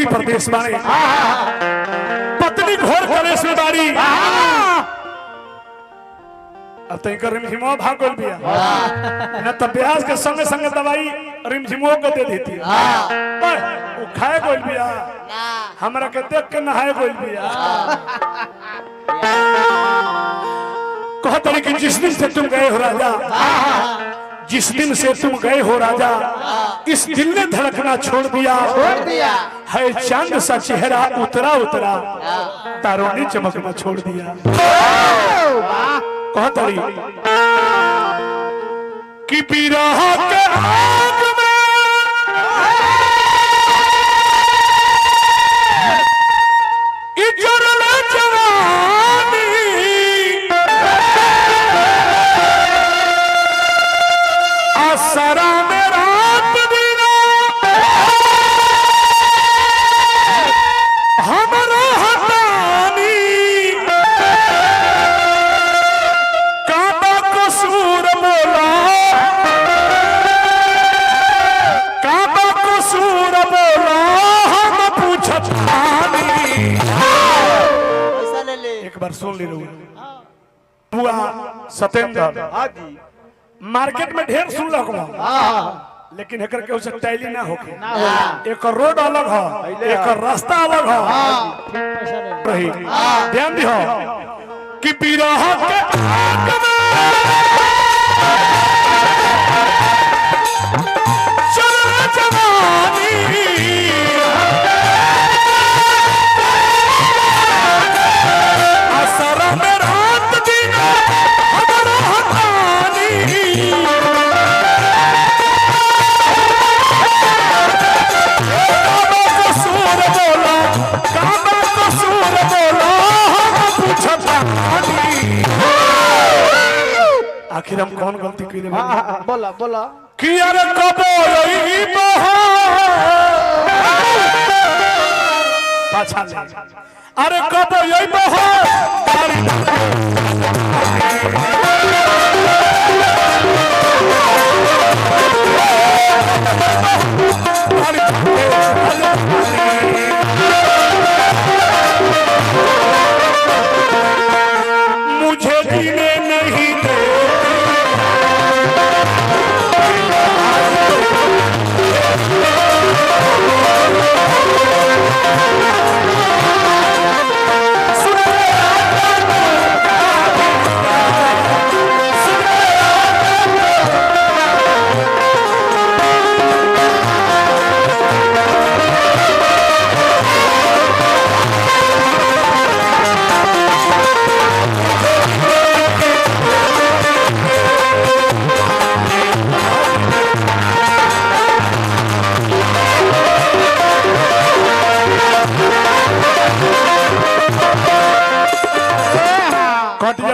पति प्रदेश बारे पत्नी घोर कलेश में बारी अब तक रिमझिमो भाग गोल बिया न तो ब्याज के संगे संगे दवाई रिमझिमो को दे देती वो खाए गोल बिया हमरा के देख के नहाए गोल बिया कहते हैं कि जिस दिन से तुम गए हो राजा, जिस दिन से तुम गए हो राजा, इस दिल ने धड़कना छोड़ दिया है, चांद सा चेहरा उतरा उतरा तारों ने चमकना छोड़ दिया। कहतरी कि बिरह के आग में इजरल जवानी आसरा में रात दिन हमरा हटानी काबा कसूर बोला, काबा कसूर बोला हम पूछत एक बार सुन ले बुआ सत्येंद्र मार्केट में ढेर सुन लग लेकिन एकर के उसे टैली ना होके एक रोड अलग है एक रास्ता अलग है रही ध्यान दियो कि बिरह के आग में चल जवानी असर में रात दिन हमरा हटानी काबा कसूर बोला, काबा कसूर बोला हम पूछतानी। आखिर हम कौन गलती कइले बानी? बोला बोला कि अरे कबो यही बहा पाछा ले अरे कबो यही बहा मुझे जीने नहीं दे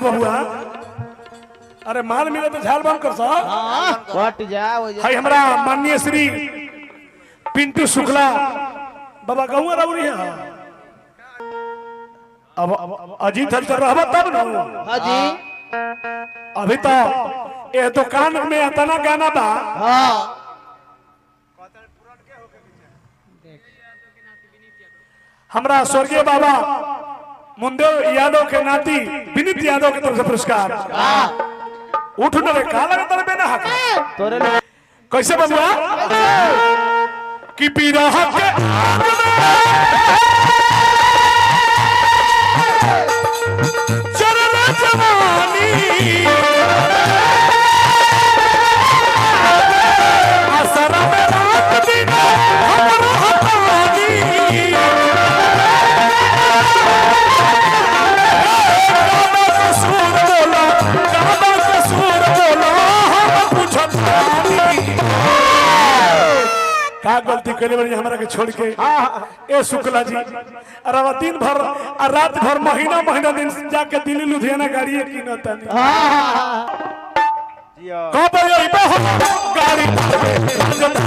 हुआ। अरे माल मिले तो झाल बंद कर सा कट जा भाई हमरा माननीय श्री पिंटू शुक्ला बाबा गहुआ राउरी है अब अजीत हल चल रहा तब ना हाजी अभी तो ये दुकान में इतना गाना बा हमरा स्वर्गीय बाबा मुंदेव यादव के नाती विनीत यादव की तरफ से पुरस्कार उठ न रे काला के तरफ ना हक तोरे कैसे बबुआ कि बिरह के चरल जवानी असर में रात दिन हमरा हटानी का गलती करे बनी हमरा के छोड़ के ए शुक्ला जी अरे दिन भर और रात भर महीना महीना दिन जाके दिल्ली लुधियाना गाड़ी की न तनी कब यही बहुत गाड़ी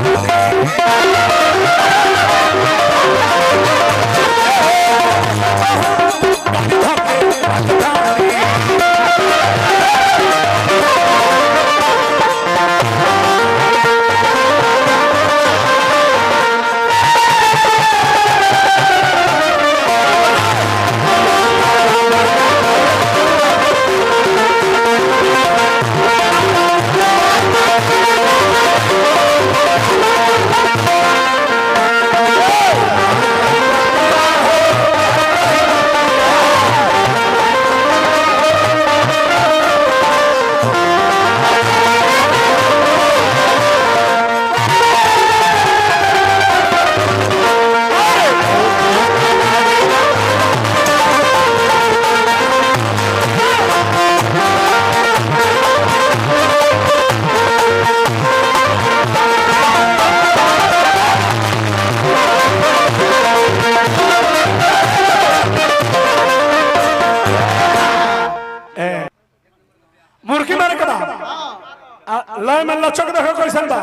रोचक देखो कैसन बा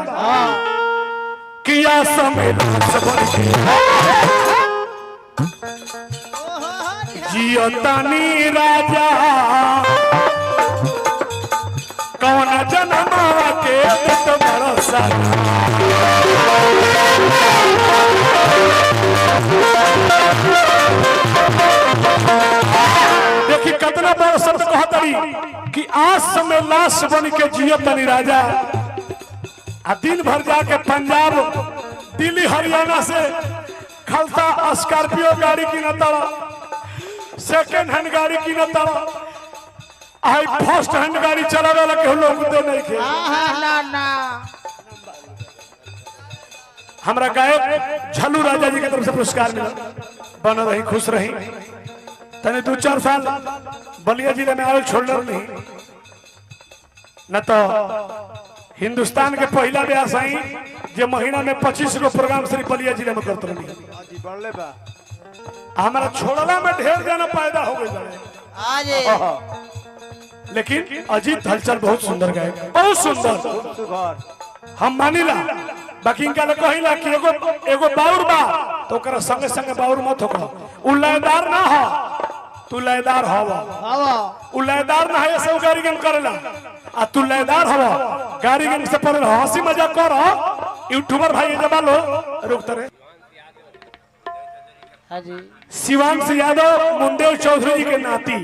किया समय जियतानी राजा कौन जनमावा के तो भरोसा देखी कितना बड़ा शब्द कहतरी कि आज समय लाश बन के जियतानी राजा आ दिन भर जाके पंजाब दिल्ली हरियाणा से खलता स्कॉर्पियो गाड़ी किनता सेकेंड हैंड गाड़ी किनता आई फर्स्ट हैंड गाड़ी चलावे वाला के लोग दे नहीं थे हमरा गायक झल्लू राजा जी की तरफ से पुरस्कार मिला बना रही खुश रही तने 2-4 साल बलिया जिले में आयल छोड़ नहीं न तो हिंदुस्तान के पहला ब्यास आई जे महीना में 25 गो प्रोग्राम सिर्फ बलिया जिले में करते रही हमारा छोड़ला में ढेर जाना पैदा हो गई लेकिन अजीत हलचल बहुत सुंदर गायक बहुत सुंदर हम मानिला बाकी इनका कहिला कि एगो बाउर बा तो ओकरा संगे संगे बाउर मत हो उ लयदार ना हो तू लयदार हवा उ लयदार ना है ऐसे गाड़ी गन करेला आ तू लयदार हवा गाड़ी गन से पर हंसी मजाक कर यूट्यूबर भाई जब लो रुकते रहे हाँ जी शिवांश यादव मुंडेव चौधरी जी के नाती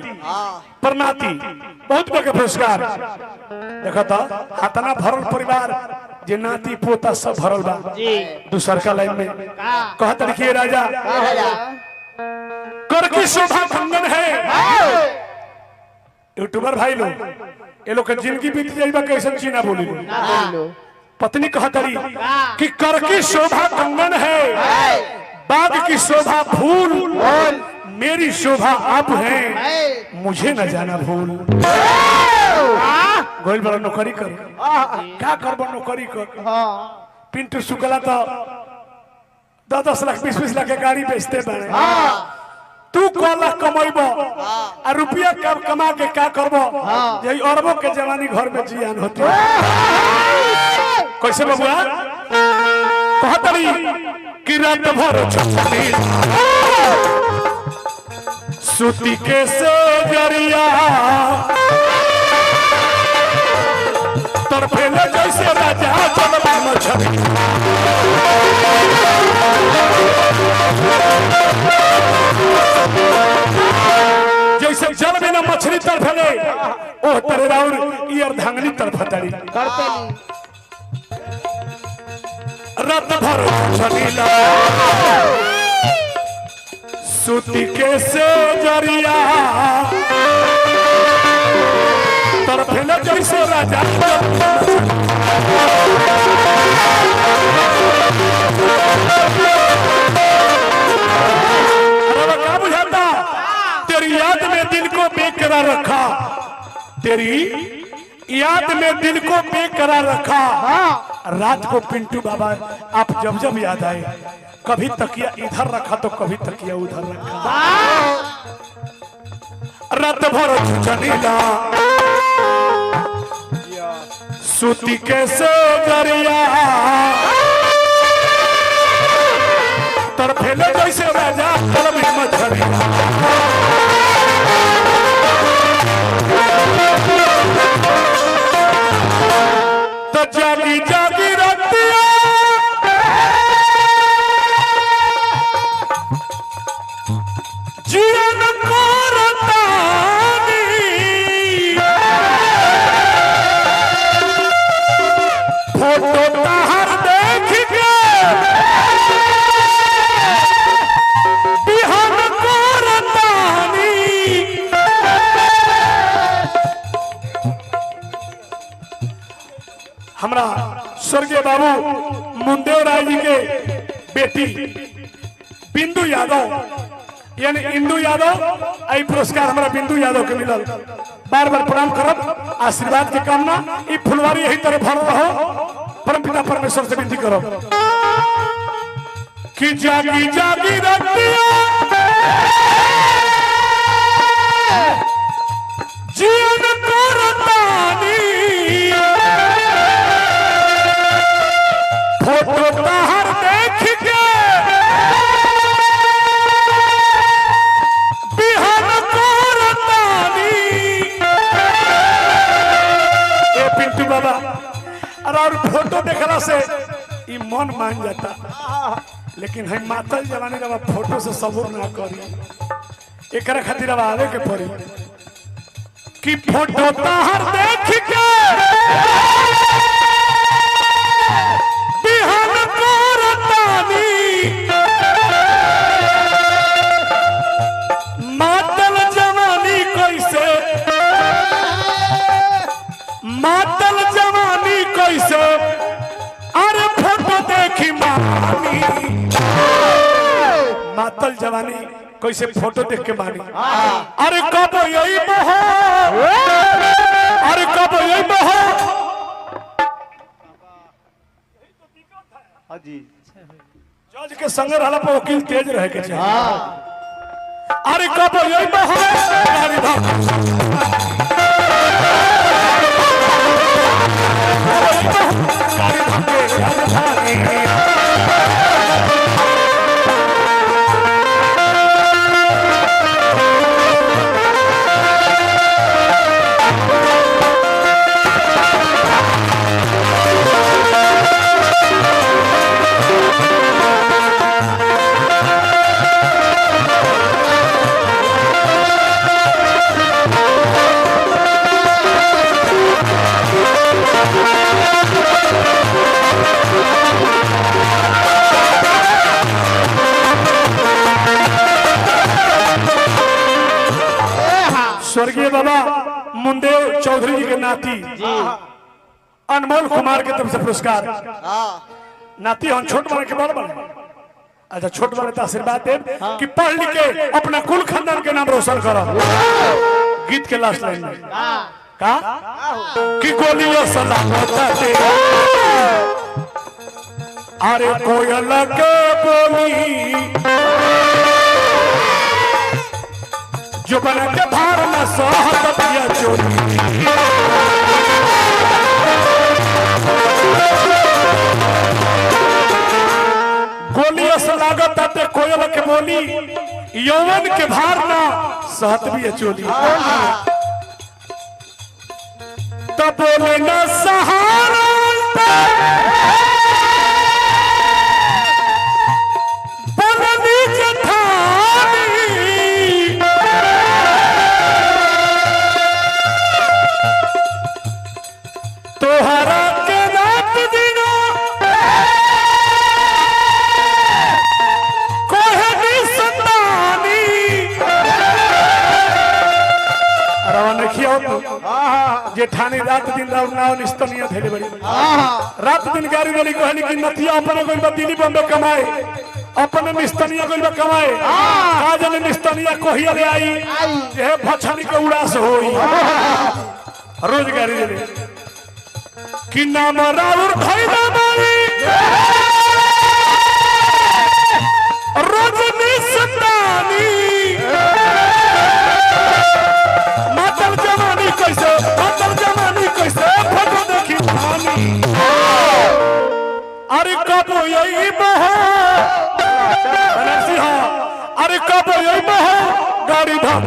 परनाती बहुत बड़े पुरस्कार देखो तो हाथना भरल परिवार जे नाती पोता सब भरल बा दूसर का लाइन में कहत रखिए राजा कर की शोभा खंडन है यूट्यूबर भाई लोग ये लोग के जिंदगी बीत जाइबा कैसे चीना बोली पत्नी कहतरी कि कर की शोभा कंगन है बाग की शोभा फूल मेरी शोभा आप हैं मुझे न जाना भूल गोल बड़ा नौकरी कर क्या कर नौकरी कर पिंटू शुक्ला तो 10 लाख 20 लाख के गाड़ी बेचते बने तू कोला कमाइब आ रुपया कब कमा के क्या करब यही अरबों के जवानी घर में जियान होती कैसे बबुआ कहतरी कि रात भर सूती के से जरिया तरफे ले जैसे राजा चलबा मछली जैसे जल में ना मछली तरफले ओ तेरे राउर ई अर्धांगनी तरफतड़ी करते रात भर छनीला सूती के से जरिया तरफेला जैसे राजा क्या बुझाता तेरी याद में दिल को बेकरार रखा तेरी याद में दिल को बेकरार रखा रात को पिंटू बाबा आप जब जब याद आए कभी तकिया इधर रखा तो कभी तकिया उधर रखा रात भर छनीला सूती कैसे गरिया तरफेले जैसे राजा तरफे मछली तो जागी जागी रतिया जीवन को रतानी फोटो ताहर देख के बिहान को रतानी हमरा स्वर्गीय बाबू मुंडेव राय जी के बेटी बिंदु यादव यानी इंदू यादव आई पुरस्कार हमारा बिंदु यादव के मिलल बार बार प्रणाम करब आशीर्वाद के कामना ई फुलवारी यही तरह भर रहो परमपिता परमेश्वर से विनती करब कि जागी जागी रतिया जीवन को रतानी देखला से ई मन मान जाता, लेकिन हम मातल जवानी रवा फोटो से सबूर ना करी, एकरा खातिर अब आवे के पड़ी कि फोटो ताहर देख के बिहान करतानी मातल जवानी कैसे, मातल जवानी कैसे, अरे फोटो देखी मानी, मातल जवानी कैसे फोटो देख के मानी। अरे कब यही बहो, अरे कब यही बहो जज के संग रहला पर वकील तेज रहे के चाहिए। अरे कब यही बहो गाड़ी भाग स्वर्गीय बाबा मुंदेव चौधरी जी के नाती अनमोल कुमार के तरफ से पुरस्कार। नाती हम छोट बने के बड़ बने, अच्छा छोट बने तो आशीर्वाद दे कि पढ़ लिख के अपना कुल खानदान के नाम रोशन करो। गीत के लास्ट लाइन में का कि गोलियों सलामता तेरा, अरे कोयल के बोली जो बना के भार में सोहत दिया चोरी, गोलियों से लागत आते कोयल के बोली, यौवन के भार ना सहत भी चोली। तब बोले न सहारा बोलनी जठानी, तोहरा के रात दिना कोहनी संतानी। रवा देखियो जेठानी रात दिन नाव निस्तनिया धेले बड़ी, रात दिन गाड़ी वाली कहली कि नथिया अपने कोई दिल्ली बम्बे कमाए, अपने निस्तनिया कोई कमाए, आज ने निस्तनिया कोहिया ले आई जे भछनी के उड़ास होई, रोज गाड़ी ले कि नाम राउर खैदा बारी रोज निस्तनी। मातल जवानी कैसे, मातल जवानी कैसे फोटो देखी पानी। अरे कब यही बहो सिंह, अरे कब यही बहो गाड़ी भाग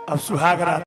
अब सुहाग रात।